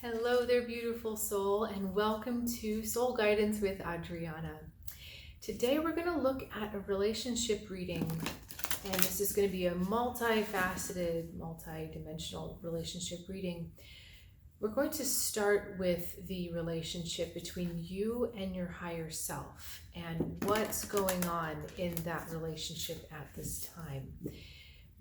Hello there, beautiful soul, and welcome to Soul Guidance with Adriana. Today we're going to look at a relationship reading, and this is going to be a multifaceted, multi-dimensional relationship reading. We're going to start with the relationship between you and your higher self and what's going on in that relationship at this time.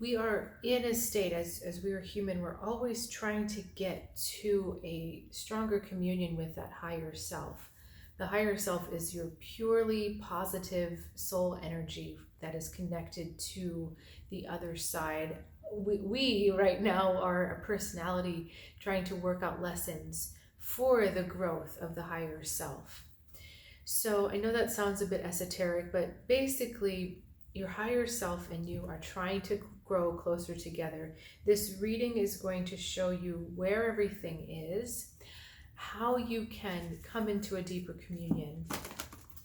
We are in a state, as we are human, we're always trying to get to a stronger communion with that higher self. The higher self is your purely positive soul energy that is connected to the other side. We right now are a personality trying to work out lessons for the growth of the higher self. So I know that sounds a bit esoteric, but basically your higher self and you are trying to grow closer together. This reading is going to show you where everything is, how you can come into a deeper communion.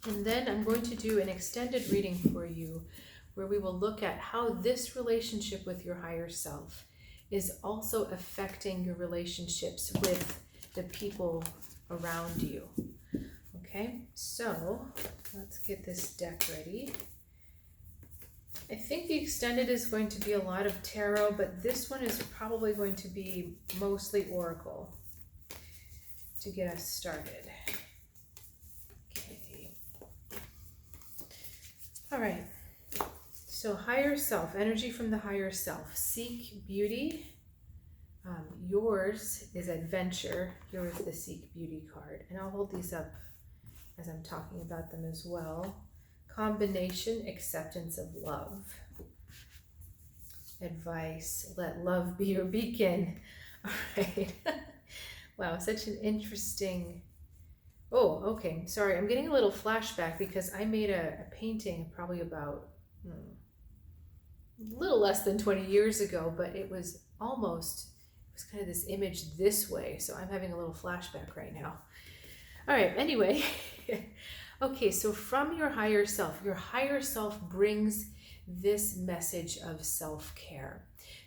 And then I'm going to do an extended reading for you where we will look at how this relationship with your higher self is also affecting your relationships with the people around you. Okay, so let's get this deck ready. I think the extended is going to be a lot of tarot, but this one is probably going to be mostly oracle to get us started. Okay. All right. So higher self, energy from the higher self. Seek beauty. Yours is adventure. Yours is the seek beauty card. And I'll hold these up as I'm talking about them as well. Combination, acceptance of love. Advice, let love be your beacon. All right. Wow, such an interesting... Oh, okay. Sorry, I'm getting a little flashback because I made a painting probably about a little less than 20 years ago, but it was kind of this image this way. So I'm having a little flashback right now. All right, anyway. Okay, so from your higher self brings this message of self-care,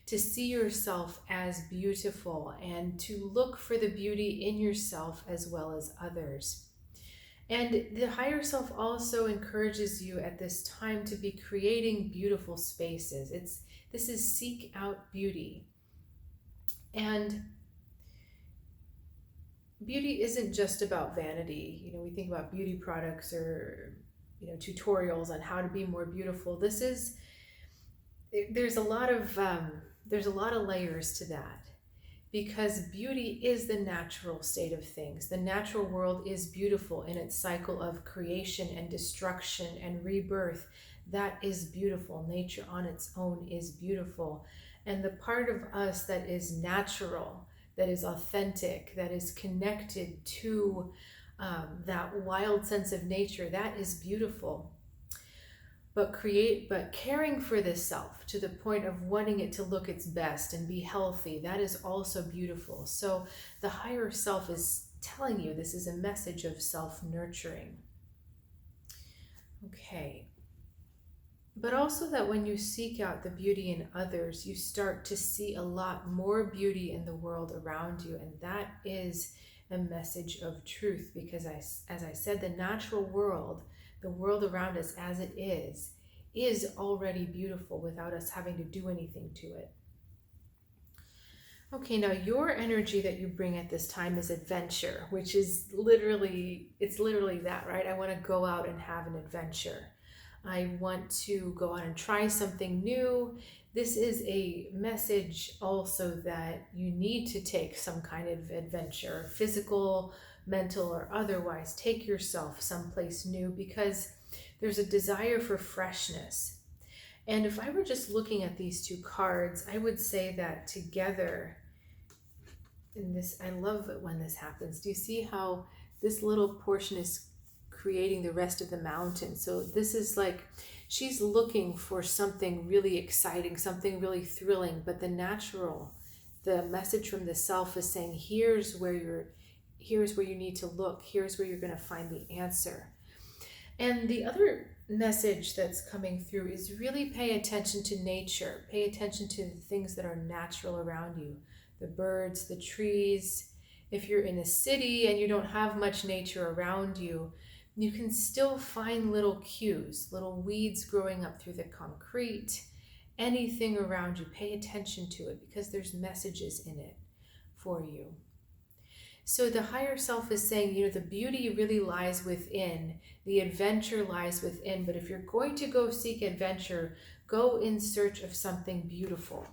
to see yourself as beautiful and to look for the beauty in yourself as well as others. And the higher self also encourages you at this time to be creating beautiful spaces. This is seek out beauty. And beauty isn't just about vanity. You know, we think about beauty products or, tutorials on how to be more beautiful. There's a lot of layers to that, because beauty is the natural state of things. The natural world is beautiful in its cycle of creation and destruction and rebirth. That is beautiful. Nature on its own is beautiful. And the part of us that is natural, that is authentic, that is connected to that wild sense of nature, that is beautiful. But caring for this self to the point of wanting it to look its best and be healthy, that is also beautiful. So the higher self is telling you this is a message of self-nurturing. Okay. But also that when you seek out the beauty in others, you start to see a lot more beauty in the world around you. And that is a message of truth, because as I said, the natural world, the world around us as it is already beautiful without us having to do anything to it. Okay, now your energy that you bring at this time is adventure, which is literally that, right? I want to go out and have an adventure. I want to go out and try something new. This is a message also that you need to take some kind of adventure, physical, mental, or otherwise. Take yourself someplace new, because there's a desire for freshness. And if I were just looking at these two cards, I would say that together, in this, I love it when this happens. Do you see how this little portion is creating the rest of the mountain? So this is like she's looking for something really exciting, something really thrilling, but the message from the self is saying, here's where you need to look, here's where you're going to find the answer. And the other message that's coming through is really pay attention to nature, pay attention to the things that are natural around you, the birds, the trees, If you're in a city and you don't have much nature around you, you can still find little cues, little weeds growing up through the concrete, anything around you. Pay attention to it because there's messages in it for you. So the higher self is saying, the beauty really lies within, the adventure lies within. But if you're going to go seek adventure, go in search of something beautiful.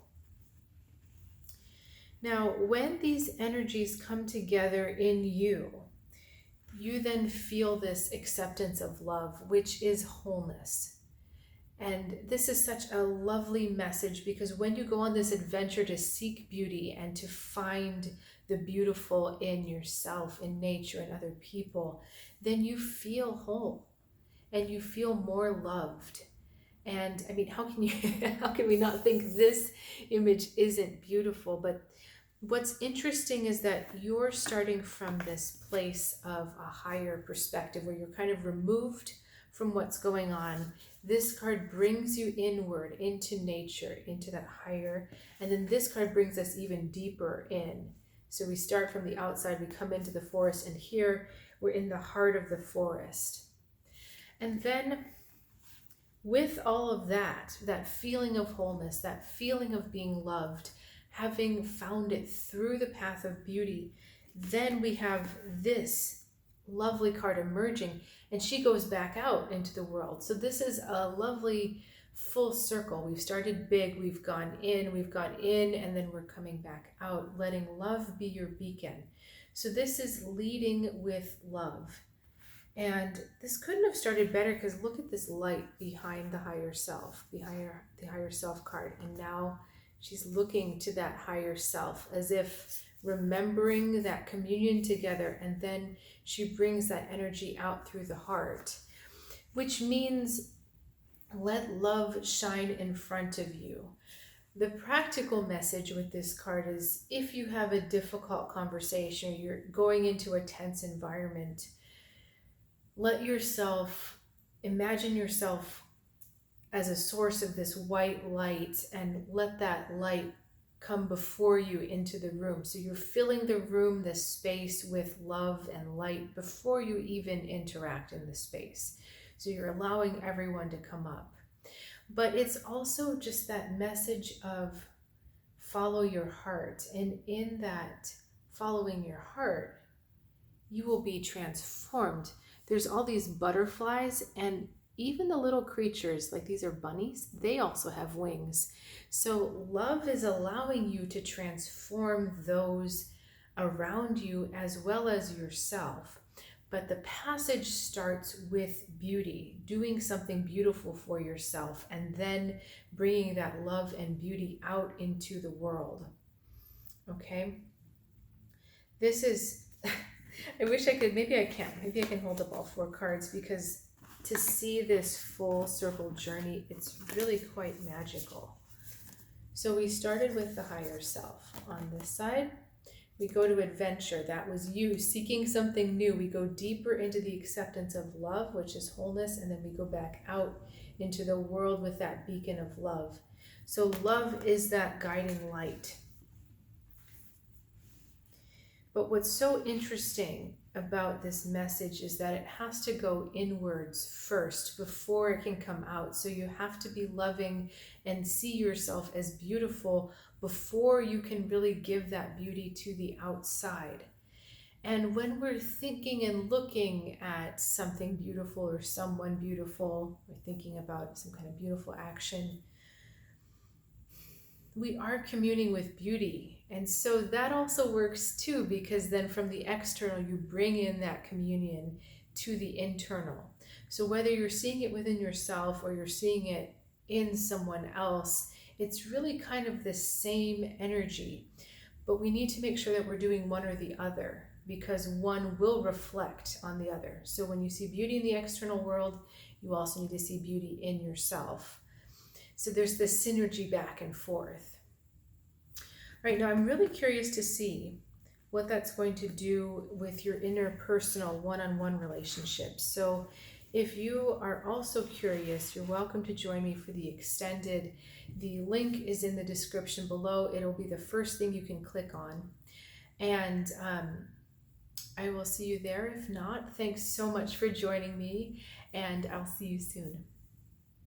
Now, when these energies come together in you, you then feel this acceptance of love, which is wholeness. And this is such a lovely message, because when you go on this adventure to seek beauty and to find the beautiful in yourself, in nature, and other people, then you feel whole and you feel more loved. And I mean, how can we not think this image isn't beautiful? But what's interesting is that you're starting from this place of a higher perspective where you're kind of removed from what's going on. This card brings you inward into nature, into that higher. And then this card brings us even deeper in. So we start from the outside, we come into the forest, and here we're in the heart of the forest. And then with all of that feeling of wholeness, that feeling of being loved, having found it through the path of beauty, then we have this lovely card emerging, and she goes back out into the world. So this is a lovely full circle. We've started big, we've gone in, and then we're coming back out, letting love be your beacon. So this is leading with love. And this couldn't have started better, because look at this light behind the higher self, behind the higher self card. And now she's looking to that higher self as if remembering that communion together, and then she brings that energy out through the heart, which means let love shine in front of you. The practical message with this card is, if you have a difficult conversation, or you're going into a tense environment, imagine yourself as a source of this white light, and let that light come before you into the room. So you're filling the room, the space, with love and light before you even interact in the space. So you're allowing everyone to come up. But it's also just that message of follow your heart. And in that following your heart, you will be transformed. There's all these butterflies, and even the little creatures, like these are bunnies, they also have wings. So love is allowing you to transform those around you as well as yourself. But the passage starts with beauty, doing something beautiful for yourself, and then bringing that love and beauty out into the world. Okay? This is, I wish I could, maybe I can hold up all 4 cards, because to see this full circle journey, it's really quite magical. So we started with the higher self. On this side, we go to adventure. That was you seeking something new. We go deeper into the acceptance of love, which is wholeness, and then we go back out into the world with that beacon of love. So love is that guiding light. But what's so interesting about this message is that it has to go inwards first before it can come out. So you have to be loving and see yourself as beautiful before you can really give that beauty to the outside. And when we're thinking and looking at something beautiful or someone beautiful, or thinking about some kind of beautiful action, we are communing with beauty. And so that also works too, because then from the external, you bring in that communion to the internal. So whether you're seeing it within yourself or you're seeing it in someone else, it's really kind of the same energy. But we need to make sure that we're doing one or the other, because one will reflect on the other. So when you see beauty in the external world, you also need to see beauty in yourself. So there's this synergy back and forth. Right, now I'm really curious to see what that's going to do with your interpersonal one-on-one relationships. So if you are also curious, you're welcome to join me for the extended. The link is in the description below. It'll be the first thing you can click on. And I will see you there. If not, thanks so much for joining me, and I'll see you soon.